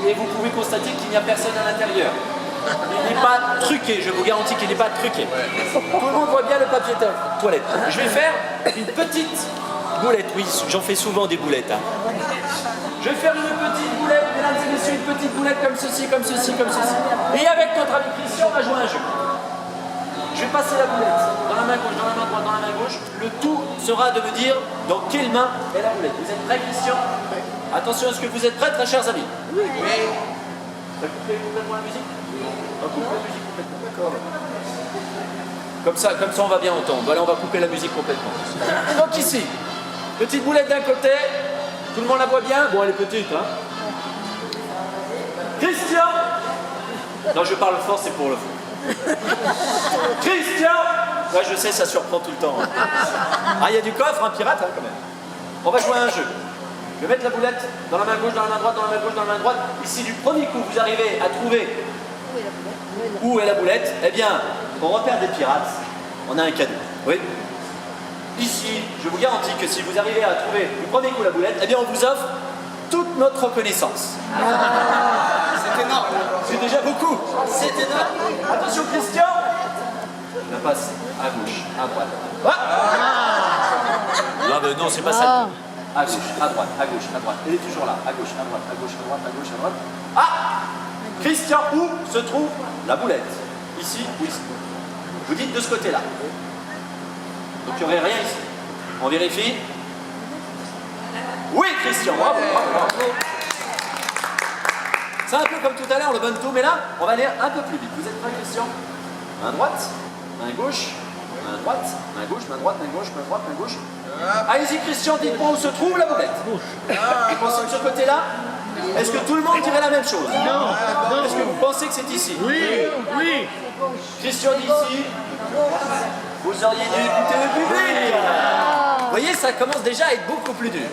et vous pouvez constater qu'il n'y a personne à l'intérieur. Il n'est pas truqué, je vous garantis qu'il n'est pas truqué. Tout le monde voit bien le papier toilette. Je vais faire une petite boulette, oui, j'en fais souvent des boulettes. Hein. Je vais faire une petite boulette, mesdames et messieurs, une petite boulette comme ceci, comme ceci, comme ceci. Et avec notre ami Christian, on va jouer un jeu. Je vais passer la boulette dans la main gauche, dans la main droite, dans la main gauche. Le tout sera de me dire dans quelle main est la boulette. Vous êtes prêts, Christian? Attention, est-ce que vous êtes prêts, très chers amis? Oui. Vous coupez complètement la musique? On va couper la musique complètement, d'accord. Comme ça, on va bien entendre. Voilà, on va couper la musique complètement. Donc ici, petite boulette d'un côté. Tout le monde la voit bien? Bon, elle est petite, hein. Christian! Non, je parle fort, c'est pour le fond. Christian! Ouais, je sais, ça surprend tout le temps. Hein. Ah, il y a du coffre, un pirate, hein, quand même. On va jouer à un jeu. Je vais mettre la boulette dans la main gauche, dans la main droite, dans la main gauche, dans la main droite. Ici, du premier coup, vous arrivez à trouver où est la boulette. Eh bien, on repère des pirates. On a un cadeau. Oui. Ici, je vous garantis que si vous arrivez à trouver du premier coup la boulette, eh bien, on vous offre toute notre reconnaissance. C'est énorme. C'est déjà beaucoup. C'est énorme. Attention, Christian. Je la passe à gauche, à droite. Ah non, mais non, c'est pas ça. À gauche, à droite, à gauche, à droite. Elle est toujours là. À gauche, à droite, à gauche, à droite, à gauche, à droite. Ah! Christian, où se trouve la boulette? Ici ou ici? Vous dites de ce côté-là. Donc il n'y aurait rien ici. On vérifie. Oui, Christian, bravo, bravo, bravo. C'est un peu comme tout à l'heure, le bonnetou, mais là, on va aller un peu plus vite. Vous êtes prêts, Christian? Main droite, main gauche, main droite, main gauche, main droite, main gauche, main droite, main gauche. Allez-y, Christian, dites-moi où se trouve la boulette. Vous pensez que ce côté-là? Est-ce que tout le monde dirait la même chose? Non. Est-ce que vous pensez que c'est ici? Oui, oui. Christian dit ici. Vous auriez dû écouter le public. Vous voyez, ça commence déjà à être beaucoup plus dur.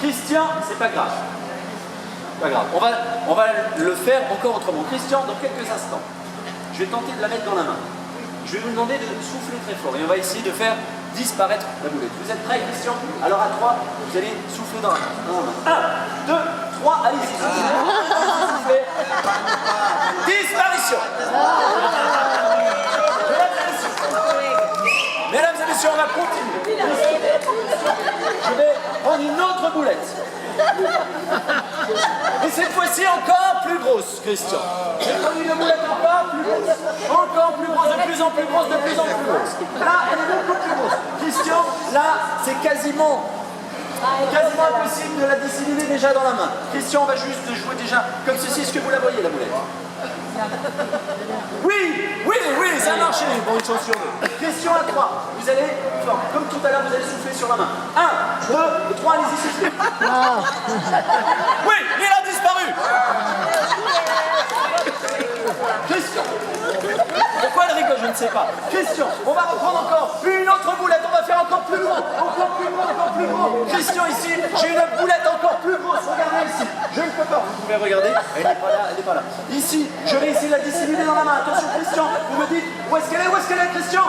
Christian, c'est pas grave. Pas grave. On va le faire encore autrement. Christian, dans quelques instants, je vais tenter de la mettre dans la main. Je vais vous demander de souffler très fort et on va essayer de faire disparaître la boulette. Vous êtes prêts, Christian? Alors à 3, vous allez souffler dans la main. 1, 2, 3, allez-y. Soufflez. Disparition. Mesdames et messieurs, on va continuer. Je vais prendre une autre boulette. Et cette fois-ci encore plus grosse, Christian. J'ai pris une boulette encore plus grosse. Encore plus grosse, de plus en plus grosse, de plus en plus grosse. Là, elle est beaucoup plus grosse. Christian, là, c'est quasiment impossible de la dissimuler déjà dans la main. Christian, on va juste jouer déjà comme ceci. Est-ce que vous la voyez, la boulette? Oui, ça a marché. Bon, une chance sur deux. Christian à 3. Vous allez, comme tout à l'heure, vous allez souffler sur la main. 1, 2, 3, allez-y, soufflez. Oui, il a disparu. Christian. Pourquoi elle rigole, je ne sais pas. Christian, on va reprendre encore une autre boulette. On va faire encore plus gros, encore plus gros, encore plus gros. Christian, ici, j'ai une boulette encore plus grosse. Regardez ici. Je ne peux pas. Vous pouvez regarder. Elle n'est pas là, elle n'est pas là. Ici, je vais essayer de la dissimuler dans la main. Attention, Christian, vous me dites où est-ce qu'elle est, Christian?